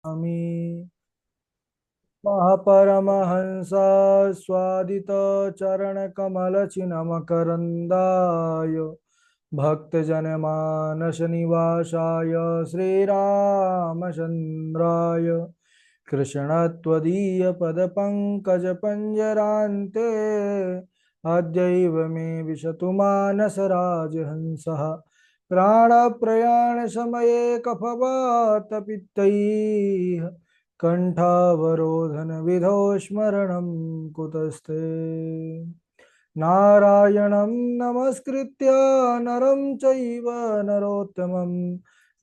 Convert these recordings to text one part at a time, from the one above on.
स्वामी महापरमहंस स्वादित चरण कमल चिन्मकरंदाय भक्तजनमानस निवासाय श्रीरामचंद्राय कृष्णत्वदीय पदपङ्कज पंजरान्ते अद्यैव मे विशतु मानस राजहंसः प्राणप्रयाण समये कफवात पित्तैः कंठावरोधन विधौ स्मरणं कुतस्ते नारायणं नमस्कृत्य नरं चैव नरोत्तमं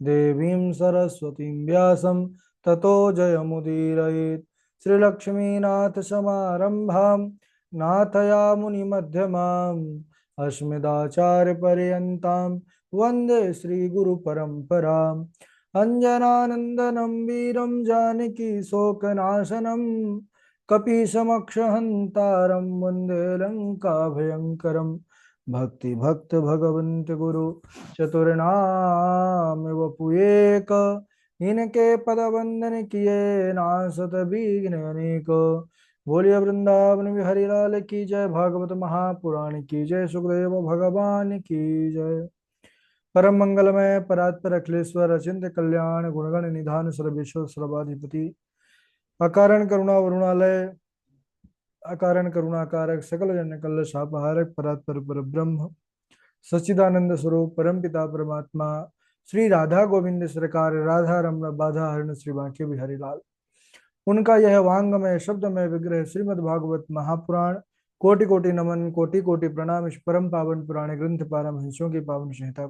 देवीं सरस्वतीं व्यासं ततो जयमुदीरयेत् श्रीलक्ष्मीनाथ समारंभां नाथयामुनिमध्यमाम् अस्मदाचार्यपर्यन्तां वन्दे श्रीगुरुपरम्पराम् अञ्जनानन्दनं वीरं जानकी शोकनाशनं कपीशमक्षहन्तारं वन्दे लङ्काभयङ्करं भक्तिभक्त भगवन्त गुरु चतुर्नाम वपुएक इनके पद वंदन किए नासत विघ्न अनेक बोलिए वृंदावन बिहारी लाल की जय भागवत महापुराण की जय सुखदेव भगवान की जय परम मंगलमय परात्पर अखिलेश्वर अचिंत्य कल्याण गुणगण निधान सर्वेश्वर सर्वाधिपति अकारण करुणा वरुणालय अकारण करुणाकारक सकल जन कल्ल शापहारक परात्पर पर ब्रह्म सच्चिदानंद स्वरूप परमपिता परमात्मा श्री राधा गोविंद सरकार राधा रमण बाधा हरण श्री बांके बिहारी लाल उनका यह वांगमय शब्दमय विग्रह श्रीमद् भागवत महापुराण कोटि कोटि नमन कोटि कोटि प्रणाम इस परम पावन पुराण ग्रंथ पारमहंसों की पावन संहिता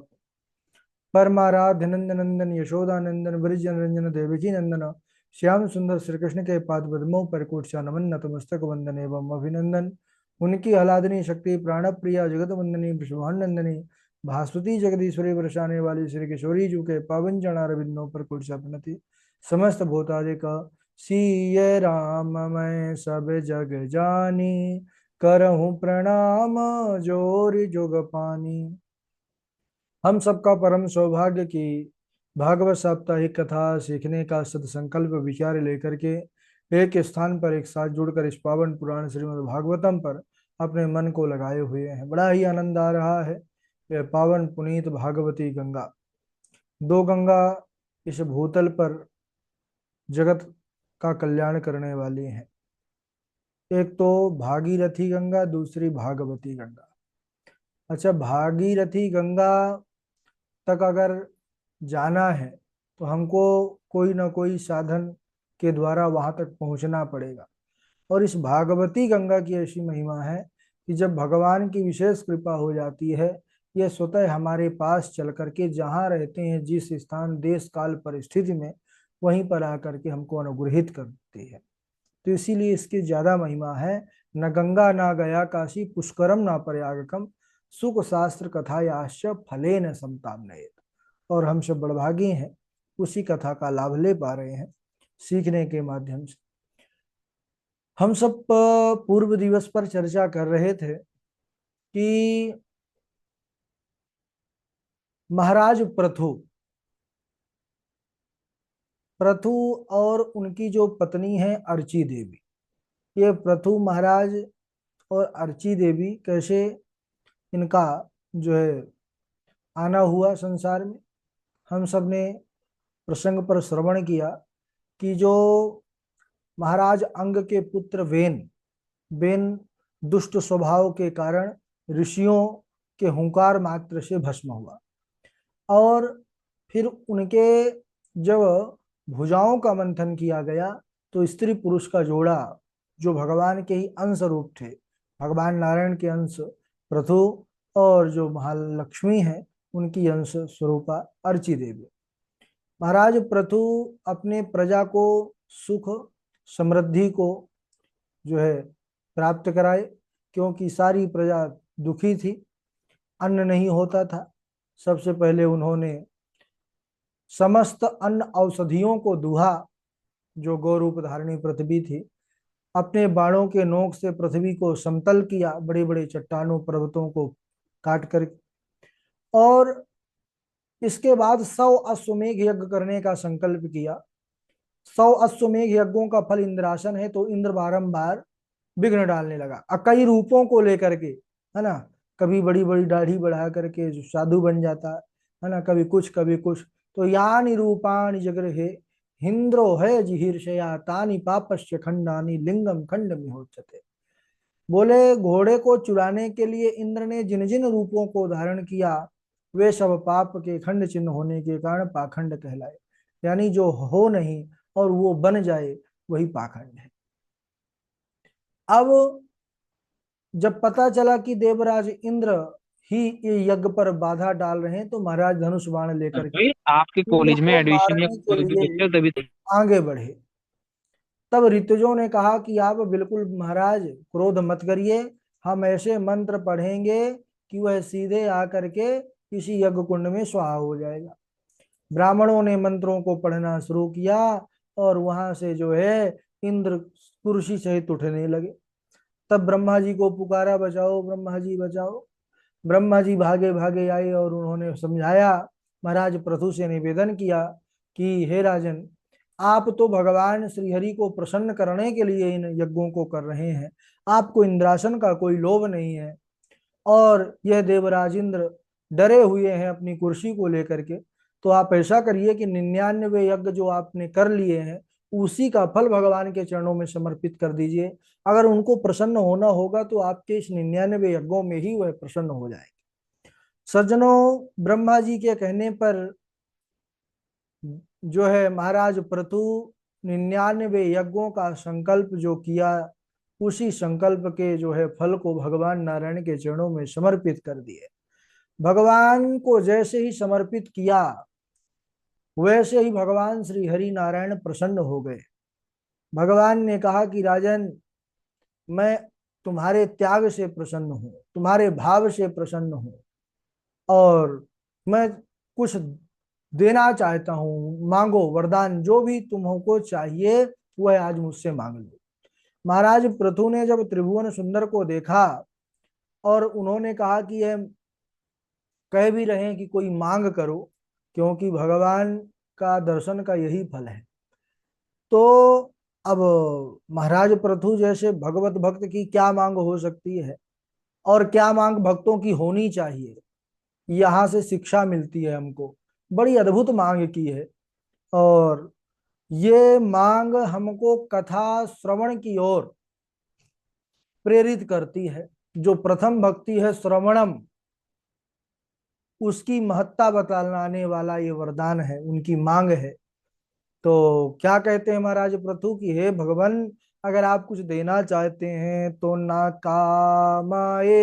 परमाराध्य नंद नंदन यशोदानंदन ब्रज रंजन देवकी नंदन श्याम सुंदर श्री कृष्ण के पाद पद्मों पर कोटि नमन नतमस्तक वंदन एवं अभिनंदन उनकी आह्लादनी शक्ति प्राण प्रिया जगत वंदनी विश्वानंदनी भास्वती जगदीश्वरी बरसाने वाली श्री किशोरी जी के पावन चरणार बिंदों पर कोटि प्रणति समस्त भूतादि का सीय राम मैं सब जग जानी करहूँ प्रणाम जोर जोग पानी। हम सबका परम सौभाग्य की भागवत साप्ताहिक कथा सीखने का सदसंकल्प विचार लेकर के एक स्थान पर एक साथ जुड़कर इस पावन पुराण श्रीमद् भागवतम पर अपने मन को लगाए हुए हैं। बड़ा ही आनंद आ रहा है। यह पावन पुनीत भागवती गंगा, दो गंगा इस भूतल पर जगत का कल्याण करने वाली हैं। एक तो भागीरथी गंगा, दूसरी भागवती गंगा। अच्छा, भागीरथी गंगा तक अगर जाना है तो हमको कोई ना कोई साधन के द्वारा वहां तक पहुंचना पड़ेगा। और इस भागवती गंगा की ऐसी महिमा है कि जब भगवान की विशेष कृपा हो जाती है, ये स्वतः हमारे पास चल करके जहाँ रहते हैं, जिस स्थान देश काल परिस्थिति में, वहीं पर आकर के हमको अनुग्रहित करती है। तो इसीलिए इसकी ज्यादा महिमा है। न गंगा ना गया काशी पुष्करम ना प्रयागकम सुख शास्त्र कथा याश्च फले न समतामनयेत। और हम सब बड़भागी हैं, उसी कथा का लाभ ले पा रहे हैं सीखने के माध्यम से। हम सब पूर्व दिवस पर चर्चा कर रहे थे कि महाराज प्रथु प्रथु और उनकी जो पत्नी है अर्ची देवी, ये प्रथु महाराज और अर्ची देवी कैसे इनका जो है आना हुआ संसार में। हम सब ने प्रसंग पर श्रवण किया कि जो महाराज अंग के पुत्र वेन वेन दुष्ट स्वभाव के कारण ऋषियों के हुंकार मात्र से भस्म हुआ। और फिर उनके जब भुजाओं का मंथन किया गया तो स्त्री पुरुष का जोड़ा, जो भगवान के ही अंश रूप थे, भगवान नारायण के अंश प्रथु और जो महालक्ष्मी है उनकी अंश स्वरूपा अर्ची देवी। महाराज प्रथु अपने प्रजा को सुख समृद्धि को जो है प्राप्त कराए, क्योंकि सारी प्रजा दुखी थी, अन्न नहीं होता था। सबसे पहले उन्होंने समस्त अन्न औषधियों को दुहा, जो गौरूप धारणी पृथ्वी थी, अपने बाणों के नोक से पृथ्वी को समतल किया, बड़े बड़े चट्टानों पर्वतों को काट कर। और इसके बाद 100 अश्वमेघ यज्ञ करने का संकल्प किया। 100 अश्वमेघ यज्ञों का फल इंद्रासन है, तो इंद्र बारंबार विघ्न डालने लगा, कई रूपों को लेकर के, है ना। कभी बड़ी बड़ी दाढ़ी बढ़ा करके जो साधु बन जाता है ना, कभी कुछ कभी कुछ। तो यानी रूपाणि जगृहे हिंद्रो है जिहीर्षया तानि पापस्य खंडानि लिंगम खंड मिहोच्यते। बोले घोड़े को चुराने के लिए इंद्र ने जिन जिन रूपों को धारण किया, वे सब पाप के खंड चिन्ह होने के कारण पाखंड कहलाए। यानी जो हो नहीं और वो बन जाए, वही पाखंड है। अब जब पता चला कि देवराज इंद्र ही ये यज्ञ पर बाधा डाल रहे हैं, तो महाराज धनुष बाण लेकर के भाई आपके इंद्र कॉलेज में को एडमिशन या मारने के कोई भी लिए बच्चा हो तभी तो। आगे बढ़े। तब ऋतुजों ने कहा कि आप बिल्कुल महाराज क्रोध मत करिए, हम ऐसे मंत्र पढ़ेंगे कि वह सीधे आकर के किसी यज्ञ कुंड में स्वाहा हो जाएगा। ब्राह्मणों ने मंत्रों को पढ़ना शुरू किया, और वहां से जो है इंद्र कुर्सी सहित उठने लगे। तब ब्रह्मा जी को पुकारा, बचाओ ब्रह्मा जी बचाओ। ब्रह्मा जी भागे भागे आए और उन्होंने समझाया, महाराज पृथु से निवेदन किया कि हे राजन, आप तो भगवान श्रीहरि को प्रसन्न करने के लिए इन यज्ञों को कर रहे हैं, आपको इंद्रासन का कोई लोभ नहीं है। और यह देवराज इंद्र डरे हुए हैं अपनी कुर्सी को लेकर के। तो आप ऐसा करिए कि 99 यज्ञ जो आपने कर लिए हैं, उसी का फल भगवान के चरणों में समर्पित कर दीजिए। अगर उनको प्रसन्न होना होगा तो आपके इस 99 यज्ञों में ही वह प्रसन्न हो जाएंगे। सज्जनों, ब्रह्मा जी के कहने पर जो है महाराज पृथु 99 यज्ञों का संकल्प जो किया, उसी संकल्प के जो है फल को भगवान नारायण के चरणों में समर्पित कर दिए। भगवान को जैसे ही समर्पित किया, वैसे ही भगवान श्री हरि नारायण प्रसन्न हो गए। भगवान ने कहा कि राजन, मैं तुम्हारे त्याग से प्रसन्न हूँ, तुम्हारे भाव से प्रसन्न हूँ, और मैं कुछ देना चाहता हूँ, मांगो वरदान, जो भी तुमको चाहिए वह आज मुझसे मांग लो। महाराज पृथु ने जब त्रिभुवन सुंदर को देखा, और उन्होंने कहा कि यह कह भी रहे हैं कि कोई मांग करो, क्योंकि भगवान का दर्शन का यही फल है। तो अब महाराज पृथु जैसे भगवत भक्त की क्या मांग हो सकती है, और क्या मांग भक्तों की होनी चाहिए, यहाँ से शिक्षा मिलती है हमको। बड़ी अद्भुत मांग की है, और ये मांग हमको कथा श्रवण की ओर प्रेरित करती है। जो प्रथम भक्ति है श्रवणम, उसकी महत्ता बतलाने वाला ये वरदान है, उनकी मांग है। तो क्या कहते हैं महाराज पृथु की, हे भगवान, अगर आप कुछ देना चाहते हैं तो ना कामये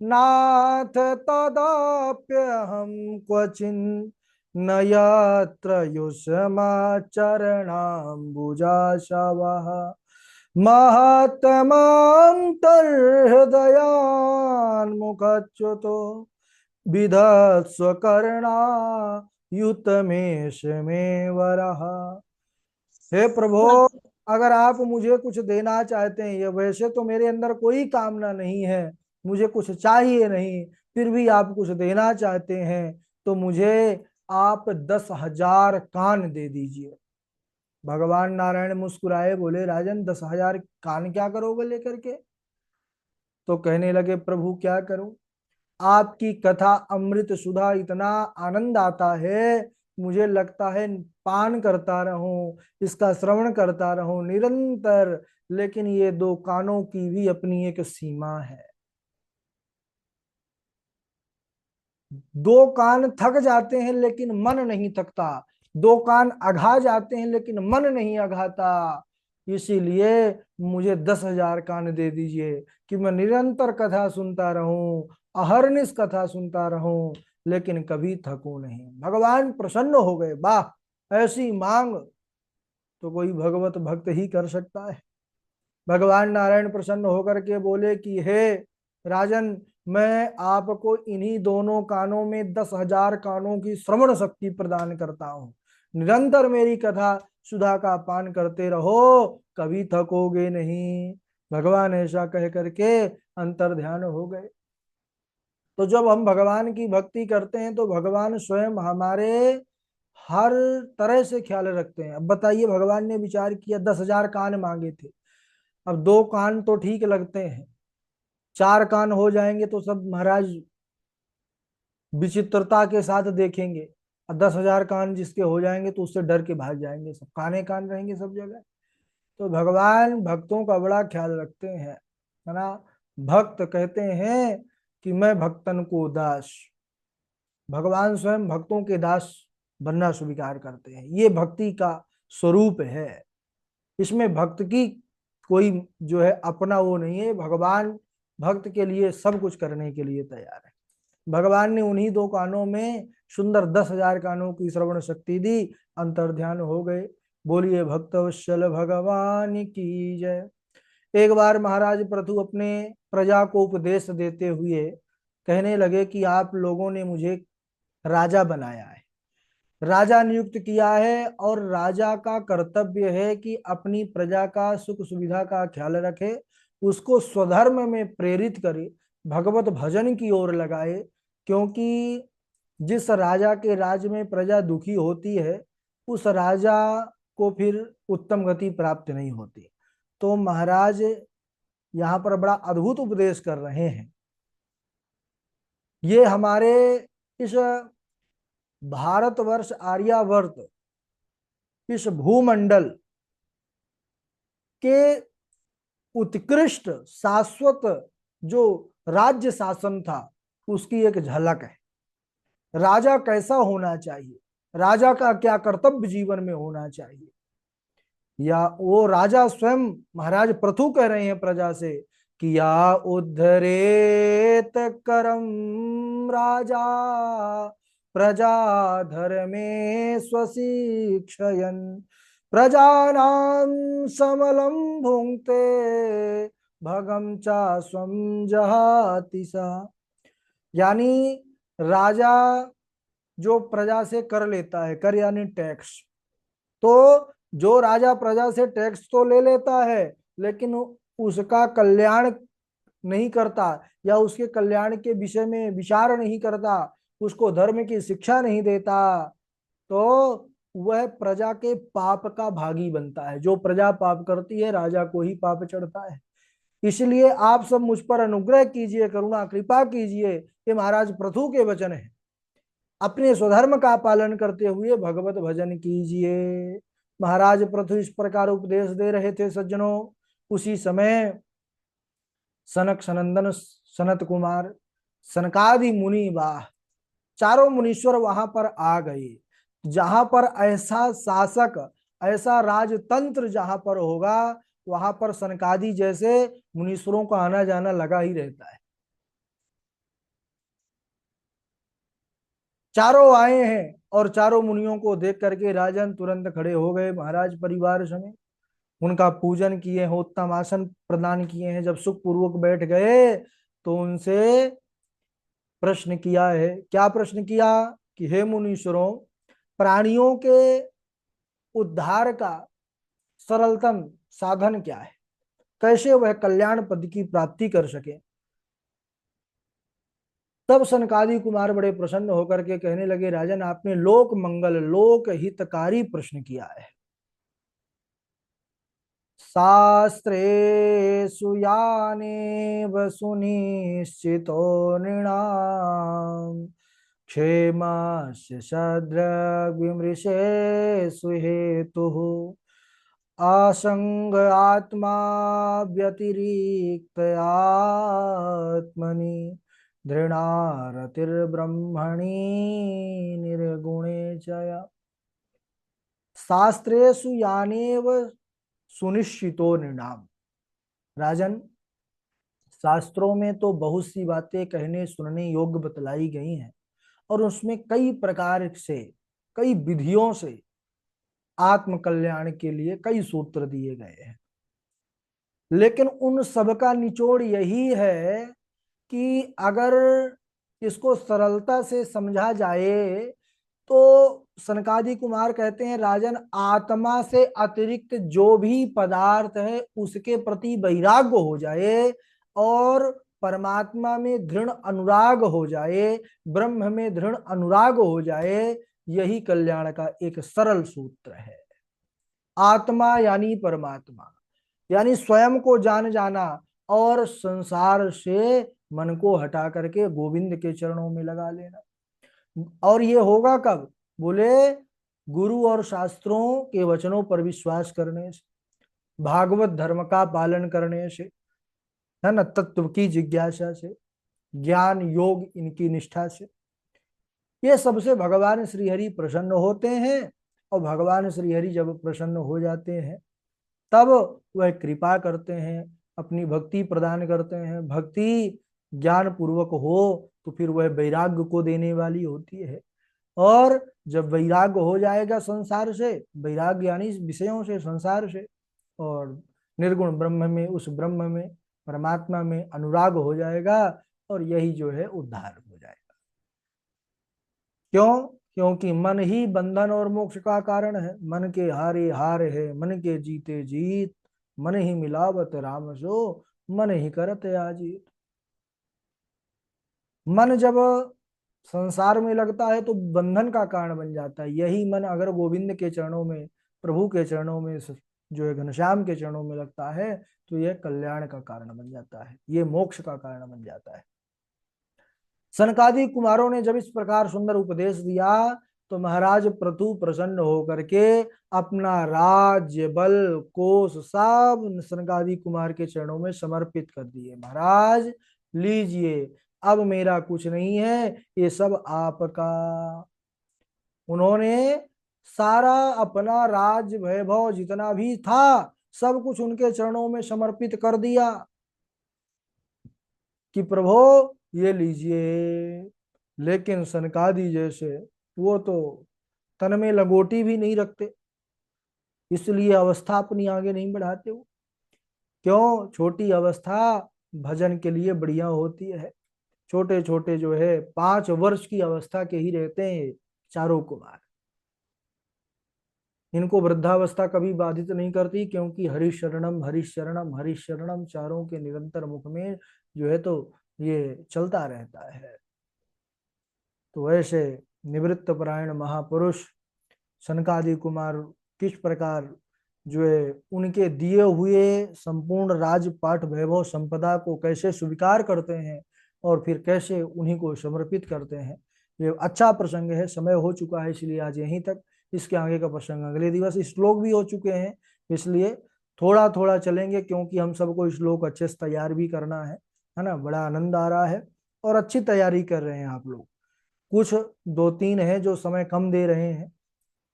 नाथ तदाप्य हम क्वचिन न यत्र युष्मा चरणाम्बुजाशवः महत्तमान्तर्हृदयान्मुखच्युतो विधत्स्वकर्णा युतमेष में वरः। हे प्रभु, अगर आप मुझे कुछ देना चाहते हैं, ये वैसे तो मेरे अंदर कोई कामना नहीं है, मुझे कुछ चाहिए नहीं, फिर भी आप कुछ देना चाहते हैं, तो मुझे आप 10,000 कान दे दीजिए। भगवान नारायण मुस्कुराए, बोले राजन 10,000 कान क्या करोगे लेकर के। तो कहने लगे, प्रभु क्या करूं, आपकी कथा अमृत सुधा, इतना आनंद आता है, मुझे लगता है पान करता रहूं, इसका श्रवण करता रहूं निरंतर। लेकिन ये दो कानों की भी अपनी एक सीमा है। दो कान थक जाते हैं लेकिन मन नहीं थकता, दो कान अघा जाते हैं लेकिन मन नहीं अघाता। इसीलिए मुझे 10,000 कान दे दीजिए कि मैं निरंतर कथा सुनता रहूं, अहरनिश कथा सुनता रहूं, लेकिन कभी थकूं नहीं। भगवान प्रसन्न हो गए, वाह, ऐसी मांग तो कोई भगवत भक्त ही कर सकता है। भगवान नारायण प्रसन्न होकर के बोले कि हे राजन, मैं आपको इन्हीं दोनों कानों में 10,000 कानों की श्रवण शक्ति प्रदान करता हूँ। निरंतर मेरी कथा सुधा का पान करते रहो, कभी थकोगे नहीं। भगवान ऐसा कह करके अंतर ध्यान हो गए। तो जब हम भगवान की भक्ति करते हैं, तो भगवान स्वयं हमारे हर तरह से ख्याल रखते हैं। अब बताइए, भगवान ने विचार किया 10,000 कान मांगे थे, अब 2 कान तो ठीक लगते हैं, 4 कान हो जाएंगे तो सब महाराज विचित्रता के साथ देखेंगे। और 10,000 कान जिसके हो जाएंगे तो उससे डर के भाग जाएंगे, सब काने कान रहेंगे सब जगह। तो भगवान भक्तों का बड़ा ख्याल रखते हैं, है ना। भक्त कहते हैं कि मैं भक्तन को दास, भगवान स्वयं भक्तों के दास बनना स्वीकार करते हैं। ये भक्ति का स्वरूप है। इसमें भक्त की कोई जो है अपना वो नहीं है, भगवान भक्त के लिए सब कुछ करने के लिए तैयार है। भगवान ने उन्हीं 2 कानों में सुंदर 10,000 कानों की श्रवण शक्ति दी, अंतर्ध्यान हो गए। बोलिए भक्तवत्सल भगवान की जय। एक बार महाराज पृथु अपने प्रजा को उपदेश देते हुए कहने लगे कि आप लोगों ने मुझे राजा बनाया है, राजा नियुक्त किया है, और राजा का कर्तव्य है कि अपनी प्रजा का सुख सुविधा का ख्याल रखे, उसको स्वधर्म में प्रेरित करे, भगवत भजन की ओर लगाए। क्योंकि जिस राजा के राज में प्रजा दुखी होती है, उस राजा को फिर उत्तम गति प्राप्त नहीं होती। तो महाराज यहाँ पर बड़ा अद्भुत उपदेश कर रहे हैं। ये हमारे इस भारतवर्ष आर्यावर्त, इस भूमंडल के उत्कृष्ट शाश्वत जो राज्य शासन था, उसकी एक झलक है। राजा कैसा होना चाहिए, राजा का क्या कर्तव्य जीवन में होना चाहिए, या वो राजा स्वयं महाराज पृथु कह रहे हैं प्रजा से कि या उद्धरेत करम राजा प्रजा धर्मे स्वशिक्षयन् प्रजानां समलं भुंक्ते भगम चा स्वम जहाति सा। यानी राजा जो प्रजा से कर लेता है, कर यानी टैक्स, तो जो राजा प्रजा से टैक्स तो ले लेता है, लेकिन उसका कल्याण नहीं करता, या उसके कल्याण के विषय में विचार नहीं करता, उसको धर्म की शिक्षा नहीं देता, तो वह प्रजा के पाप का भागी बनता है। जो प्रजा पाप करती है, राजा को ही पाप चढ़ता है। इसलिए आप सब मुझ पर अनुग्रह कीजिए, करुणा कृपा कीजिए। ये महाराज पृथु के वचन है। अपने स्वधर्म का पालन करते हुए भगवत भजन कीजिए। महाराज पृथु इस प्रकार उपदेश दे रहे थे सज्जनों। उसी समय सनक सनंदन सनत कुमार सनकादि मुनि वाह, चारों मुनीश्वर वहां पर आ गए। जहां पर ऐसा शासक, ऐसा राजतंत्र जहां पर होगा, वहां पर सनकादि जैसे मुनीश्वरों का आना जाना लगा ही रहता है। चारों आए हैं, और चारों मुनियों को देख करके राजन तुरंत खड़े हो गए महाराज परिवार समेत। उनका पूजन किए हैं, उत्तम आसन प्रदान किए हैं। जब सुख पूर्वक बैठ गए तो उनसे प्रश्न किया है। क्या प्रश्न किया कि हे मुनीश्वरों, प्राणियों के उद्धार का सरलतम साधन क्या है, कैसे वह कल्याण पद की प्राप्ति कर सके। तब सनकादि कुमार बड़े प्रसन्न होकर के कहने लगे, राजन आपने लोक मंगल लोक हितकारी प्रश्न किया है। शास्त्रेषु यानेव सुनिश्चितो नृणाम् क्षेमस्य सद्रग्विमृशेषु हेतुः असंग आत्मा व्यतिरिक्त आत्मनि दृढ़ारतिर्ब्रह्मणि निर्गुणे च। शास्त्रेषु यानेव सुनिश्चितो निर्णाम। राजन, शास्त्रों में तो बहुत सी बातें कहने सुनने योग्य बतलाई गई हैं, और उसमें कई प्रकार से, कई विधियों से आत्म कल्याण के लिए कई सूत्र दिए गए हैं। लेकिन उन सब का निचोड़ यही है कि अगर इसको सरलता से समझा जाए तो सनकादि कुमार कहते हैं, राजन आत्मा से अतिरिक्त जो भी पदार्थ है उसके प्रति वैराग्य हो जाए, और परमात्मा में दृढ़ अनुराग हो जाए, ब्रह्म में दृढ़ अनुराग हो जाए, यही कल्याण का एक सरल सूत्र है। आत्मा यानी परमात्मा, यानी स्वयं को जान जाना और संसार से मन को हटा करके गोविंद के चरणों में लगा लेना। और ये होगा कब? बोले गुरु और शास्त्रों के वचनों पर विश्वास करने से, भागवत धर्म का पालन करने से, है ना, तत्व की जिज्ञासा से, ज्ञान योग इनकी निष्ठा से। ये सबसे भगवान श्रीहरि प्रसन्न होते हैं। और भगवान श्रीहरि जब प्रसन्न हो जाते हैं तब वह कृपा करते हैं, अपनी भक्ति प्रदान करते हैं। भक्ति ज्ञान पूर्वक हो तो फिर वह वैराग्य को देने वाली होती है। और जब वैराग्य हो जाएगा संसार से, वैराग्य यानी विषयों से, संसार से, और निर्गुण ब्रह्म में, उस ब्रह्म में, परमात्मा में अनुराग हो जाएगा, और यही जो है उद्धार हो जाएगा। क्यों? क्योंकि मन ही बंधन और मोक्ष का कारण है। मन के हारे हार है, मन के जीते जीत, मन ही मिलावत राम सो, मन ही करत आजीत। मन जब संसार में लगता है तो बंधन का कारण बन जाता है। यही मन अगर गोविंद के चरणों में, प्रभु के चरणों में, जो है घनश्याम के चरणों में लगता है, तो यह कल्याण का कारण बन जाता है, ये मोक्ष का कारण बन जाता है। सनकादि कुमारों ने जब इस प्रकार सुंदर उपदेश दिया तो महाराज पृथु प्रसन्न होकर के अपना राज्य बल कोष सब सनकादि कुमार के चरणों में समर्पित कर दिए। महाराज लीजिए, अब मेरा कुछ नहीं है, ये सब आपका। उन्होंने सारा अपना राज्य वैभव जितना भी था सब कुछ उनके चरणों में समर्पित कर दिया कि प्रभु ये लीजिए। लेकिन सनकादि जैसे वो तो तन में लंगोटी भी नहीं रखते, इसलिए अवस्था अपनी आगे नहीं बढ़ाते वो। क्यों? छोटी अवस्था भजन के लिए बढ़िया होती है। छोटे छोटे जो है 5 वर्ष की अवस्था के ही रहते हैं चारों कुमार। इनको वृद्धावस्था कभी बाधित नहीं करती, क्योंकि हरिशरणम हरिशरणम हरिशरणम चारों के निरंतर मुख में जो है तो ये चलता रहता है। तो ऐसे निवृत्त परायण महापुरुष सनकादि कुमार किस प्रकार जो है उनके दिए हुए संपूर्ण राजपाट वैभव संपदा को कैसे स्वीकार करते हैं और फिर कैसे उन्हीं को समर्पित करते हैं। ये अच्छा प्रसंग है। समय हो चुका है इसलिए आज यहीं तक। इसके आगे का प्रसंग अगले दिवस। श्लोक भी हो चुके हैं इसलिए थोड़ा थोड़ा चलेंगे, क्योंकि हम सबको श्लोक अच्छे से तैयार भी करना है ना। बड़ा आनंद आ रहा है और अच्छी तैयारी कर रहे हैं आप लोग। कुछ 2-3 हैं जो समय कम दे रहे हैं,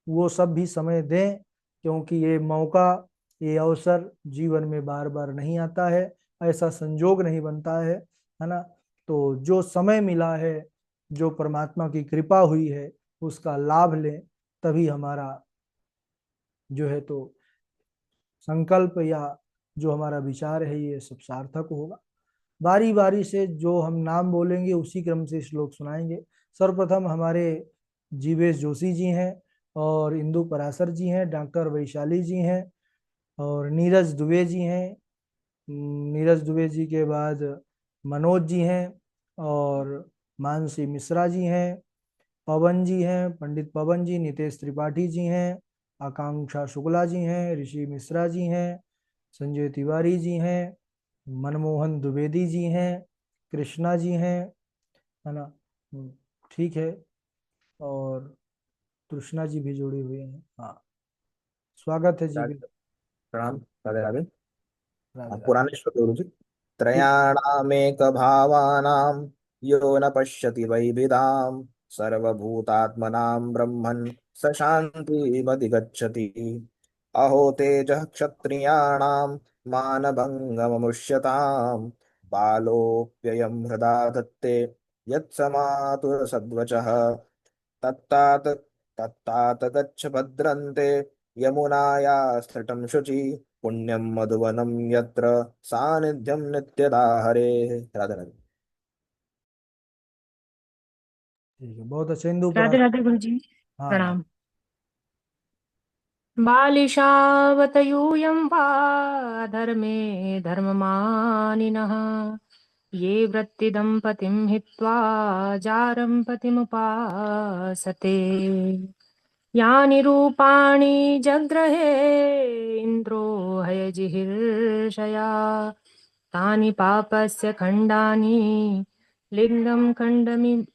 वो सब भी समय दें, क्योंकि ये मौका, ये अवसर जीवन में बार बार नहीं आता है, ऐसा संजोग नहीं बनता है ना। तो जो समय मिला है, जो परमात्मा की कृपा हुई है, उसका लाभ लें, तभी हमारा जो है तो संकल्प या जो हमारा विचार है ये सब सार्थक होगा। बारी बारी से जो हम नाम बोलेंगे उसी क्रम से श्लोक सुनाएंगे। सर्वप्रथम हमारे जीवेश जोशी जी हैं, और इंदु पराशर जी हैं, डॉक्टर वैशाली जी हैं, और नीरज दुबे जी हैं। नीरज दुबे जी के बाद मनोज जी हैं, और मानसी मिश्रा जी हैं, पवन जी हैं, पंडित पवन जी, नितेश त्रिपाठी जी हैं, आकांक्षा शुक्ला जी हैं, ऋषि मिश्रा जी हैं, संजय तिवारी जी हैं, मनमोहन द्विवेदी जी हैं, कृष्णा जी हैं, है ना। ठीक है। और कृष्णा जी भी जुड़े हुए हैं। हाँ, स्वागत है जी भी। प्रणाम। राधे राधे। राधे राधे। पुराने श्लोक गुरु जी। ठीक। त्रयाणामेक भावानां यो न पश्यति वैभिदां सर्वभूतात्मनां ब्रह्मन् स शान्तिमधिगच्छति। अहो तेजः क्षत्रियाणां मानभङ्गममुष्यतां बालोऽप्ययं हृदा दत्ते यत्समातुरसद्वचः तत्तात तत्तात गच्छ भद्रन्ते यमुनायास्तटं शुचि पुण्यं मधुवनं यत्र सानिध्यं नित्यदा हरेः। राधे राधे। ठीक है, बहुत अच्छा। इंदु राधे पराशर। राधे गुरु जी। हाँ हाँ। प्रणाम। बालिशावतयूयं वा धर्मे धर्ममानिनः ये वृत्तिदम्पतिं हित्वा जारं पतिमुपासते यानि रूपाणि जग्रहे इन्द्रो हयजिहीर्षया तानि पापस्य खण्डानि लिङ्गं खण्डमिहोच्यते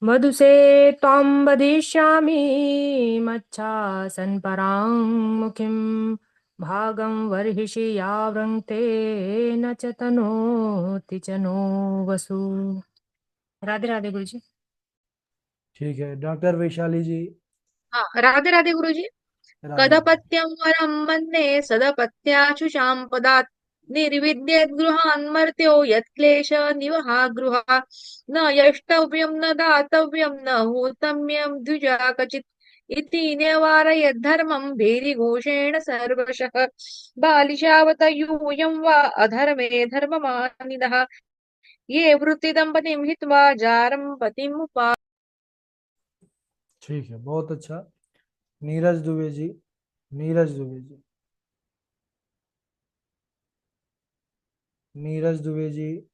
मधुसे त्वां वदिष्यामि मच्छासन् परां मुखिं भागं वर्हिषि यावृङ्क्ते न च तनोति च नो वसु। राधे राधे गुरु जी। ठीक है, डॉक्टर वैशाली जी। हाँ, राधे राधे गुरुजी। राधे राधे। कदपत्यं वरं मन्ये सदपत्याशुषां पदात् निर्विद्येद् गृहान्मर्त्यो यत्क्लेश निवहा गृहा न यष्टव्यं न दातव्यं न होतव्यं द्विजा कचित् इति न्यवारयद्धर्मं भीरिघोषेण सर्वशः बालिशावत यूयं वा अधर्मे धर्ममानिनः ये वृत्तिदम्पतिं हित्वा जारं पतिमुपा। ठीक है, बहुत अच्छा। नीरज दुबे जी। नीरज दुबे जी। नीरज दुबे जी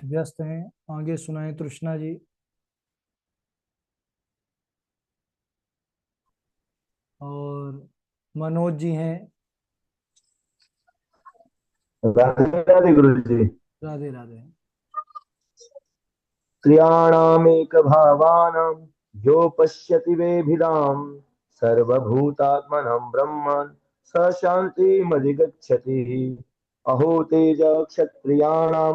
व्यस्त हैं। आगे सुनाए तृष्णा जी। और मनोज जी हैं। राधे राधे गुरु जी। राधे राधे। त्रियाणामेकभावानां यो पश्यति वेभिदां सर्वभूतात्मनं ब्रह्मन् स शान्तिमधिगच्छति। अहो तेज क्षत्रियाणां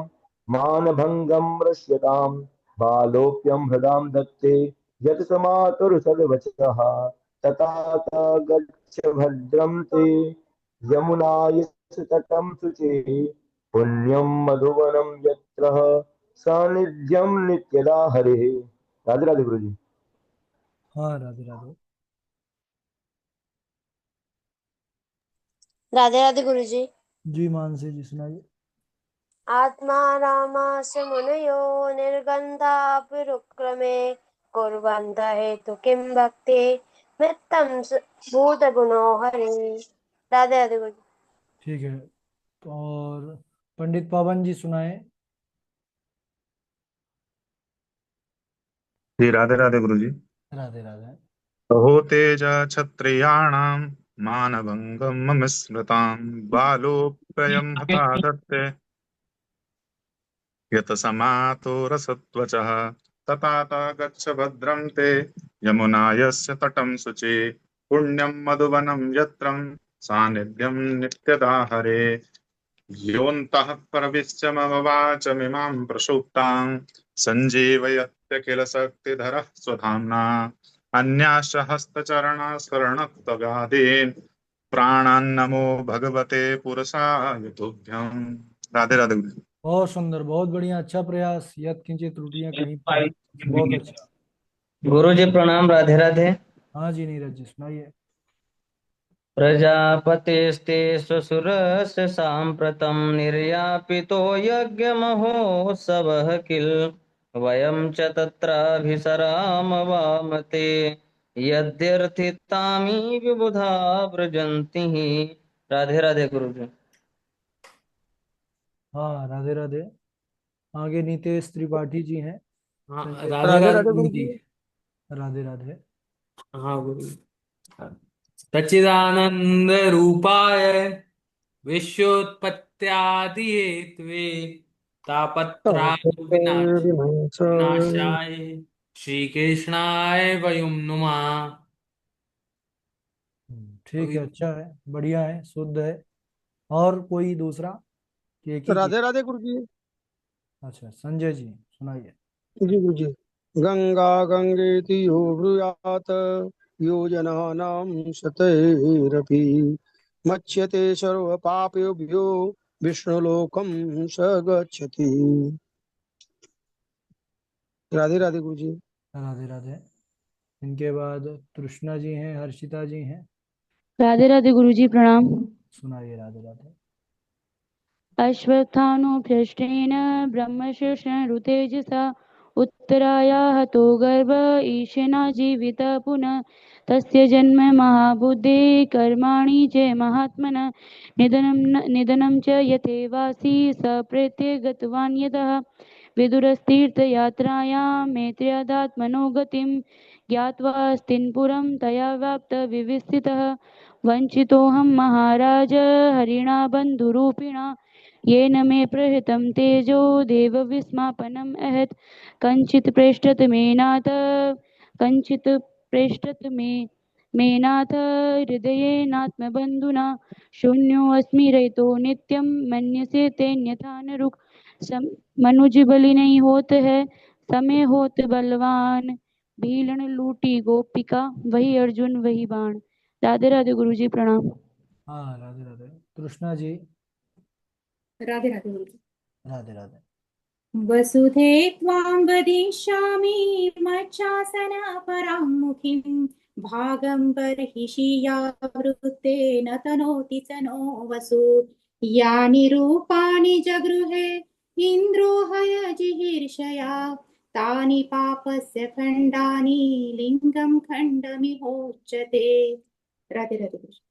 मानभङ्गं रक्ष्यतां बालोऽप्यं हृदां दत्ते यत् स मातुर्सद्वचः तथा गच्छ भद्रं ते यमुनाय तटं शुचि पुण्यं मधुवनं यत्र सानिध्यम नित्यदा हरे। राधे राधे गुरु जी। हाँ, राधे राधे। राधे राधे गुरु जी। जी मानसी जी सुनाइए। आत्मा रामास मुनयो निर्गन्धापुरुक्रमे कुर्वन्त हेतु किं भक्ति मित्तं भूतगुणो हरे। राधे राधे गुरु जी। ठीक है, तो और पंडित पावन जी सुनाए। जी राधे राधे गुरु जी। राधे राधे। अहो तेज क्षत्रियाणां मानभङ्गं मम स्मृतां बालोऽप्ययं हता दत्ते यतसमातो रसत्वचः तथा गच्छ भद्रं ते यमुनायस्य तटं शुचि पुण्यं मधुवनं यत्रं सानिध्यं नित्यदा हरे योऽन्तः प्रविश्य मम वाचमिमां प्रसुप्तां सञ्जीवयत्य किल शक्तिधरः स्वधाम्ना अन्याश्च हस्तचरणशरणत्वगादीन् प्राणान्नमो भगवते पुरुषाय तुभ्यम्। राधे राधे। बहुत सुंदर, बहुत बढ़िया, अच्छा प्रयास। यद किंचित त्रुटियां कहीं पर हैं। बहुत अच्छा। गुरु जी प्रणाम। राधे राधे। हाँ जी नीरज जी सुनाइए। प्रजापतेस्ते स्वसुरस्य साम्प्रतं निर्यापितो यज्ञमहोत्सवः किल वयं च तत्राभिसरामवामते यद्यर्थितामी विबुधा व्रजन्ति। राधे राधे गुरु जी। हाँ, राधे राधे। आगे नीतेश त्रिपाठी जी हैं। हाँ संजय। राधे राधे राधे राधे गुरु गुरु जी। जी। राधे राधे। हाँ गुरु जी। सच्चिदानंद रूपाय विश्वोत्पत्त्यादि हेतवे तापत्राय विनाशाय विनाशाय श्री कृष्णाय वयम नुमः। ठीक अभी है, अच्छा है, बढ़िया है, शुद्ध है। और कोई दूसरा कि एक ही चीज? राधे राधे गुरु जी। अच्छा, संजय जी सुनाइए। जी गुरु जी। गंगा गंगेति यो ब्रूयात् योजनानां शतैरपि मच्यते सर्वपापेभ्यो विष्णुलोकं स गच्छति। राधे राधे गुरु जी। राधे राधे। इनके बाद तृष्णा जी हैं, हर्षिता जी हैं। राधे राधे गुरुजी प्रणाम। सुनाइए राधे राधे। अश्वत्थानो भ्रष्टेन ब्रह्मशिष्ण ऋतेजसा उत्तरायाः तो गर्भ ईशना जीवित पुनः तस्य जन्म महाबुद्धे कर्माणि च महात्मनः निधनं च यथेवासी स प्रेत्य गतवान् यतः विदुरस्तीर्थयात्रायां मैत्र्यादात्मनो गतिं ज्ञात्वा स्तिन्पुरं तया व्याप्तविविस्थितः वञ्चितोऽहं महाराज हरिणा बन्धुरूपिणा येन मे प्रहृतं तेजो देवविस्मापनम् अहत् कञ्चित् प्रेष्ठत मेनाथ हृदयेनात्मबन्धुना शून्योऽस्मि रहितो नित्यं मन्यसे तेन्यथा नरुक् मनुज बलि नहीं होत है समय होत बलवान भीलन लूटी गोपिका वही अर्जुन वही बाण। राधे राधे गुरु जी प्रणाम। हाँ राधे राधे। कृष्णा जी। राधे राधे गुरु जी। राधे राधे। वसुधे त्वां वदिष्यामि मच्चासनपरां मुखीं भागं बर्हिषि यावृत्तेन तनोति स नो वसु यानि रूपाणि जगृहे इन्द्रो हयजिहीर्षया तानि पापस्य खण्डानि लिङ्गं खण्डमिहोच्यते। राधे राधे।